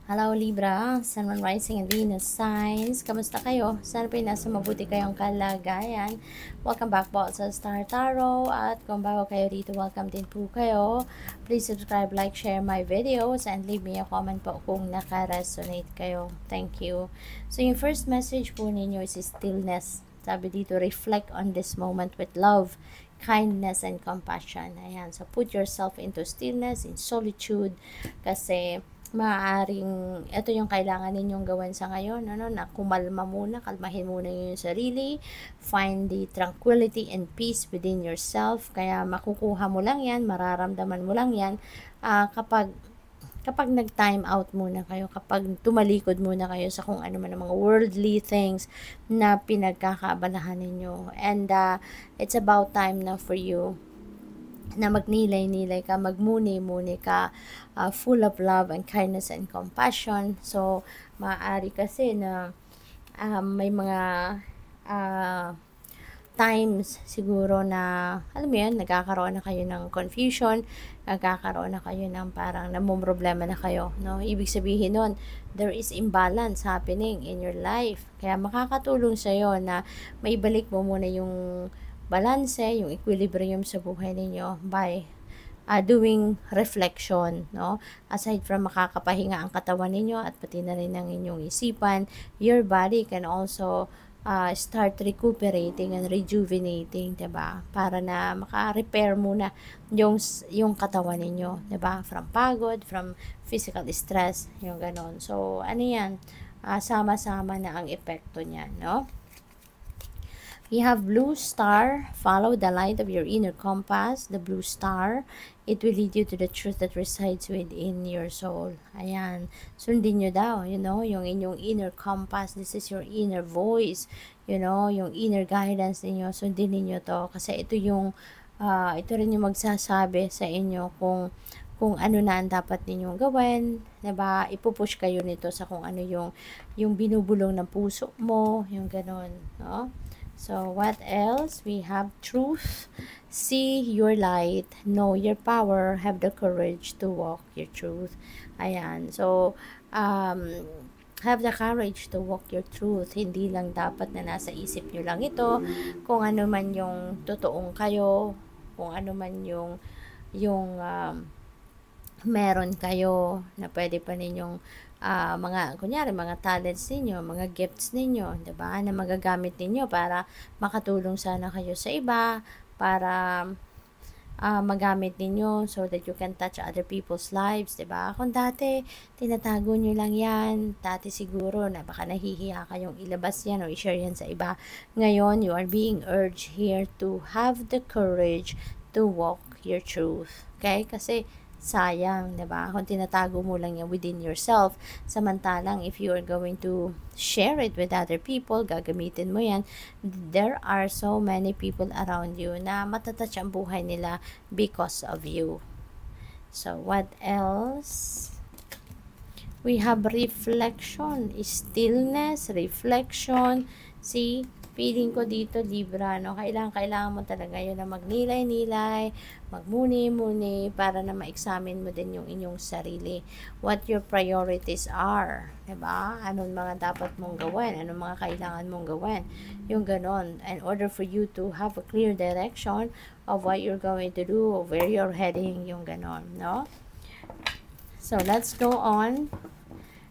Hello Libra, Sun, Moon, Rising, and Venus signs. Kamusta kayo? Sana po nasa mabuti kayong kalagayan. Welcome back po sa Star Tarot. At kung bago kayo dito, welcome din po kayo. Please subscribe, like, share my videos, and leave me a comment po kung naka-resonate kayo. Thank you. So yung first message po ninyo is stillness. Sabi dito, reflect on this moment with love, kindness, and compassion. Ayan. So put yourself into stillness, in solitude, kasi maaaring ito yung kailangan ninyong gawin sa ngayon, na kumalma muna, kalmahin muna yung sarili, find the tranquility and peace within yourself. Kaya makukuha mo lang yan, mararamdaman mo lang yan kapag nag-time out muna kayo, kapag tumalikod muna kayo sa kung ano man ang mga worldly things na pinagkakaabalahan ninyo. And it's about time na for you na magnilay-nilay ka, magmuni-muni ka, full of love and kindness and compassion. So, maaari kasi na may mga times siguro na, alam mo yan, nagkakaroon na kayo ng confusion, nagkakaroon na kayo ng parang namumroblema na kayo, no? Ibig sabihin nun, there is imbalance happening in your life. Kaya makakatulong sa'yo na maibalik mo muna yung balanse, yung equilibrium sa buhay ninyo by doing reflection, no? Aside from makakapahinga ang katawan ninyo at pati na rin ang inyong isipan, your body can also start recuperating and rejuvenating, diba? Para na maka-repair muna yung katawan ninyo, diba? From pagod, from physical stress, yung ganon. So, ano yan? Sama-sama na ang epekto niyan, no? We have blue star. Follow the light of your inner compass. The blue star, it will lead you to the truth that resides within your soul. Ayan. Sundin nyo daw, yung inyong inner compass. This is your inner voice. Yung inner guidance ninyo. Sundin ninyo to. Kasi ito rin yung magsasabi sa inyo kung ano na ang dapat ninyong gawin, diba? Ipupush kayo nito sa kung ano yung binubulong ng puso mo, yung ganon, no? So, what else? We have truth. See your light. Know your power. Have the courage to walk your truth. Ayan. So, have the courage to walk your truth. Hindi lang dapat na nasa isip nyo lang ito. Kung ano man yung totoong kayo, kung ano man yung meron kayo na pwede pa ninyong kunyari, mga talents ninyo, mga gifts ninyo, diba? Na magagamit ninyo para makatulong sana kayo sa iba, para magamit ninyo so that you can touch other people's lives, diba? Kung dati, tinatago nyo lang yan, dati siguro na baka nahihiya kayong ilabas yan o i-share yan sa iba. Ngayon, you are being urged here to have the courage to walk your truth. Okay? Kasi, sayang, diba? Kung tinatago mo lang yan within yourself, samantalang if you are going to share it with other people, gagamitin mo yan, there are so many people around you na matatouch ang buhay nila because of you. So, what else? We have reflection, stillness, reflection. See, feeling ko dito, Libra, no? Kailangan mo talaga yun na magnilay-nilay, magmuni-muni, para na ma-examine mo din yung inyong sarili. What your priorities are, diba? Anong mga dapat mong gawin? Anong mga kailangan mong gawin? Yung ganon. In order for you to have a clear direction of what you're going to do, of where you're heading, yung ganon, no? So, let's go on.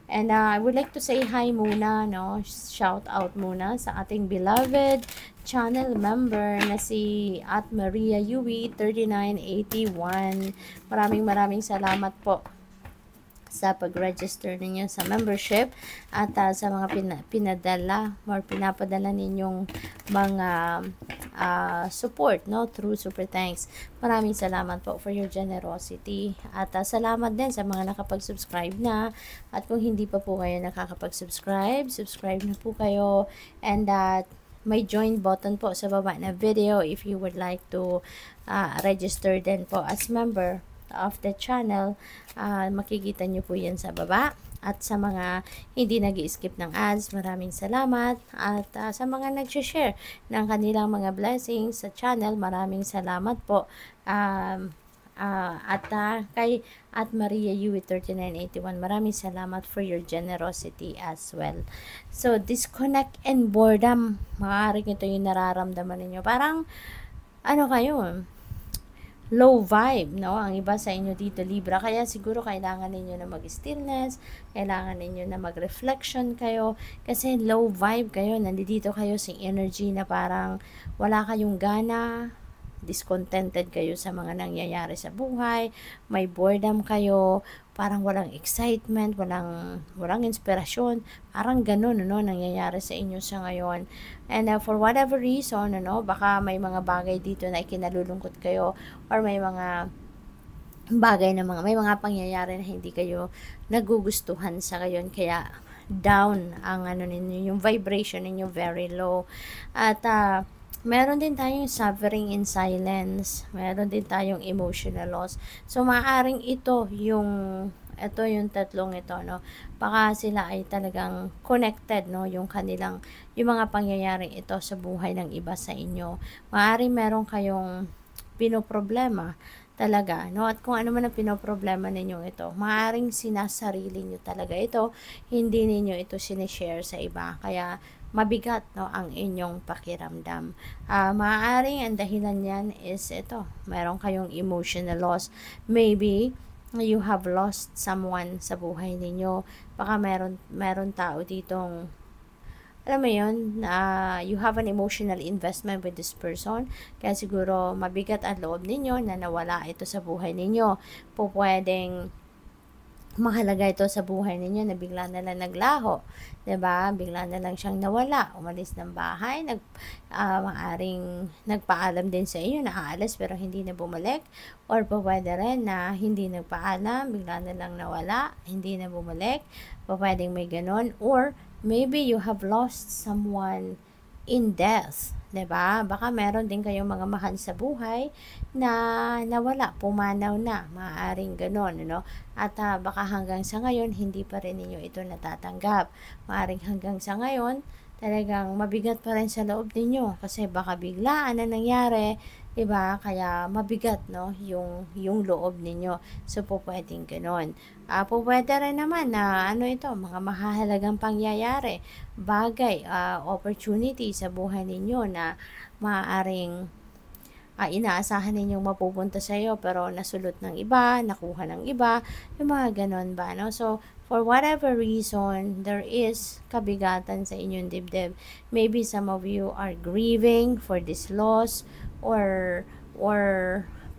And I would like to say hi muna, no? Shout out muna sa ating beloved channel member na si Maria Yui 3981. Maraming salamat po sa pag-register ninyo sa membership at sa mga pinadala or pinapadala ninyong mga support, no, through super thanks. Maraming salamat po for your generosity at salamat din sa mga nakapag-subscribe na, at kung hindi pa po kayo nakakapag-subscribe, subscribe na po kayo, and may join button po sa baba na video if you would like to register din po as member of the channel. Makikita nyo po yan sa baba. At sa mga hindi nag-skip ng ads, maraming salamat. At sa mga nag-share ng kanilang mga blessings sa channel, maraming salamat po. Kay at Maria Yui 3981, maraming salamat for your generosity as well. So, disconnect and boredom. Maaaring ito yung nararamdaman ninyo. Parang, ano kayo, low vibe, no? Ang iba sa inyo dito, Libra. Kaya siguro kailangan ninyo na mag-stillness, kailangan ninyo na mag-reflection kayo, kasi low vibe kayo, nandito kayo sa energy na parang wala kayong gana, discontented kayo sa mga nangyayari sa buhay, may boredom kayo, parang walang excitement, walang inspirasyon, parang ganun, ano, nangyayari sa inyo sa ngayon. And for whatever reason, ano, baka may mga bagay dito na ikinalulungkot kayo, or may mga bagay na may mga pangyayari na hindi kayo nagugustuhan sa ngayon, kaya down ang ano ninyo, yung vibration ninyo very low. At meron din tayong suffering in silence. Meron din tayong emotional loss. So, maaaring ito yung tatlong ito, no? Baka sila ay talagang connected, no? Yung mga pangyayaring ito sa buhay ng iba sa inyo. Maaaring meron kayong pinoproblema talaga, no? At kung ano man ang pinoproblema ninyo ito, maaaring sinasarili nyo talaga ito, hindi ninyo ito sinishare sa iba. Kaya, mabigat, no, ang inyong pakiramdam. Maaaring ang dahilan niyan is ito, meron kayong emotional loss. Maybe you have lost someone sa buhay ninyo. Baka meron tao ditong, alam mo yun, you have an emotional investment with this person, kaya siguro mabigat ang loob ninyo na nawala ito sa buhay ninyo. Pwedeng mahalaga ito sa buhay ninyo na bigla na lang naglaho, 'di ba? Bigla na lang siyang nawala, umalis ng bahay, maaring nagpaalam din sa inyo na aalis pero hindi na bumalik, or pwede rin na hindi nagpaalam, bigla na lang nawala, hindi na bumalik, pwedeng may ganon, or maybe you have lost someone in death, 'di ba? Baka meron din kayong mga mahal sa buhay na nawala, pumanaw na, maaaring ganon, ano? At baka hanggang sa ngayon hindi pa rin ninyo ito natatanggap. Maaaring hanggang sa ngayon talagang mabigat pa rin sa loob ninyo kasi baka biglaan na nangyari, 'di ba? Kaya mabigat, no, yung loob ninyo. So pwedeng ganon. Pwede rin naman na ano ito, mga mahahalagang pangyayari, bagay, opportunity sa buhay ninyo na maaaring inaasahan ninyong mapupunta sa iyo pero nasulot ng iba, nakuha ng iba, yung mga ganon ba, no? So, for whatever reason, there is kabigatan sa inyong dibdib. Maybe some of you are grieving for this loss, or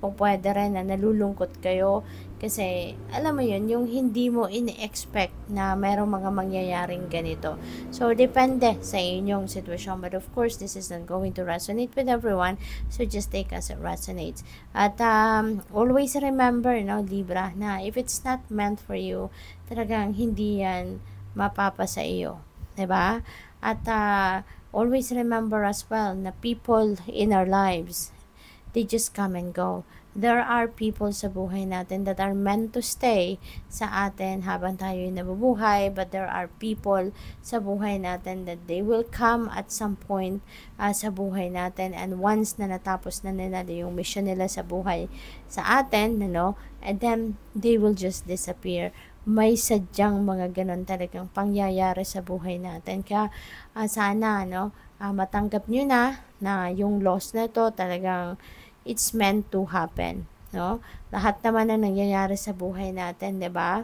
pwede rin na nalulungkot kayo kasi alam mo yun, yung hindi mo in-expect na merong mga mangyayaring ganito. So, depende sa inyong sitwasyon, but of course, this is not going to resonate with everyone, so just take as it resonates. At always remember, no, Libra, na if it's not meant for you, talagang hindi yan mapapa sa iyo, 'di ba? At always remember as well na people in our lives, they just come and go. There are people sa buhay natin that are meant to stay sa atin habang tayo nabubuhay, but there are people sa buhay natin that they will come at some point sa buhay natin, and once na natapos na nila yung mission nila sa buhay sa atin, ano, and then they will just disappear. May sadyang mga ganon talagang pangyayari sa buhay natin. Kaya sana, no, matanggap nyo na yung loss na to talagang it's meant to happen, no? Lahat naman na nangyayari sa buhay natin, 'di ba?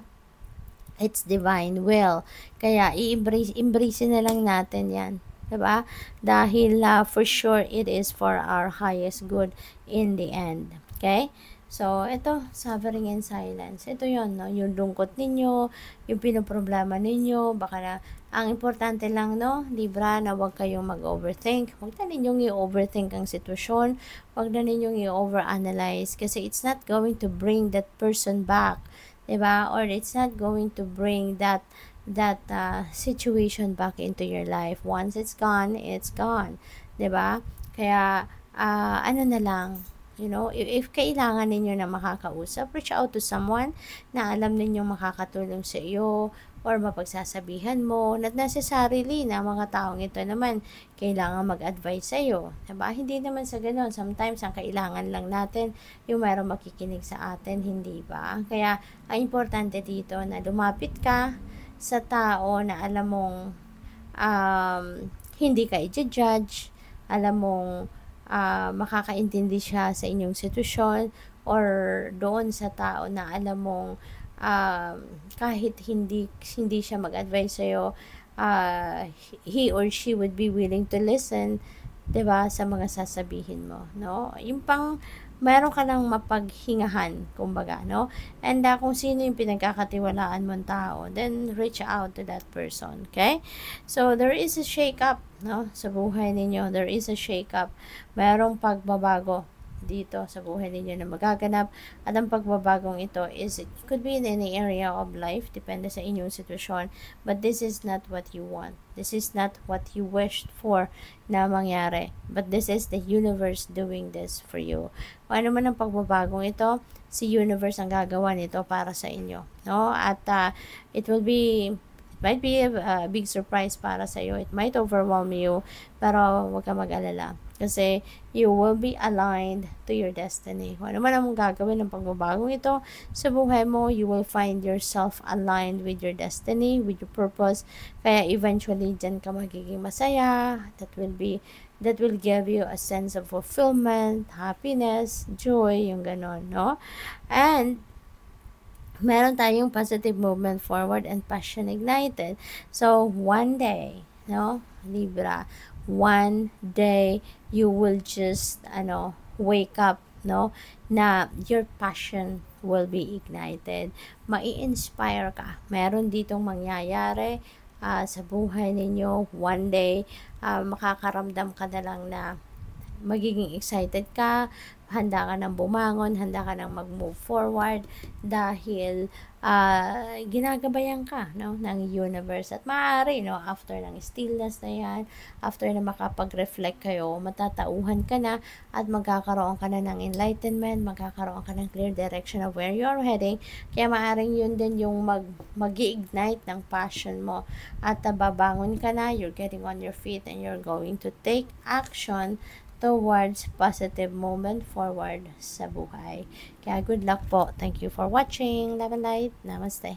It's divine will. Kaya embrace na lang natin 'yan, 'di ba? Dahil for sure it is for our highest good in the end. Okay? So, ito, suffering in silence. Ito yon, no? Yung lungkot ninyo, yung pinoproblema ninyo, baka na, ang importante lang, no, Libra, na huwag kayong mag-overthink. Huwag na ninyong i-overthink ang sitwasyon. Huwag na ninyong i-overanalyze kasi it's not going to bring that person back. Diba? Or it's not going to bring that situation back into your life. Once it's gone, it's gone. Diba? Kaya, ano na lang, You know, if kailangan ninyo na makakausap, reach out to someone na alam ninyong makakatulong sa iyo or mapagsasabihan mo. Not necessarily na mga taong ito naman kailangan mag-advise sa iyo. Diba? Hindi naman sa ganun. Sometimes, ang kailangan lang natin yung mayroong makikinig sa atin, hindi ba? Kaya, ang importante dito na lumapit ka sa tao na alam mong hindi ka i-judge, alam mong makakaintindi siya sa inyong sitwasyon, or doon sa tao na alam mong kahit hindi siya mag-advise sa'yo, he or she would be willing to listen, 'di ba, sa mga sasabihin mo, no? Yung pang meron ka lang mapaghingahan, kumbaga, no? And kung sino yung pinagkakatiwalaan mong tao, then reach out to that person, okay? So, there is a shake-up, no? Sa buhay ninyo, there is a shake-up. Merong pagbabago dito sa buhay ninyo na magaganap, at ang pagbabagong ito is, it could be in any area of life, depende sa inyong sitwasyon, but this is not what you want, this is not what you wished for na mangyari, but this is the universe doing this for you. Kung ano man ang pagbabagong ito, si universe ang gagawa nito para sa inyo, no? At it might be a big surprise para sa iyo. It might overwhelm you, pero huwag ka mag-alala. Kasi you will be aligned to your destiny. Kung ano man ang gagawin ng pagbabagong ito sa buhay mo, you will find yourself aligned with your destiny, with your purpose. Kaya eventually, dyan ka magiging masaya. That will give you a sense of fulfillment, happiness, joy, yung ganon, no? And meron tayong positive movement forward and passion ignited. So, one day, no, Libra, one day, you will just, wake up, no, na your passion will be ignited. Mai-inspire ka. Meron ditong mangyayari sa buhay ninyo. One day, makakaramdam ka na lang na magiging excited ka, handa ka nang bumangon, handa ka nang mag-move forward dahil ginagabayan ka, no, ng universe. At maaari, no, after ng stillness na yan, after na makapag-reflect kayo, matatauhan ka na at magkakaroon ka na ng enlightenment, magkakaroon ka ng clear direction of where you're heading. Kaya maaaring yun din yung mag-ignite ng passion mo, at babangon ka na, you're getting on your feet, and you're going to take action towards positive movement forward sa buhay. Kaya good luck po. Thank you for watching. Love and light. Namaste.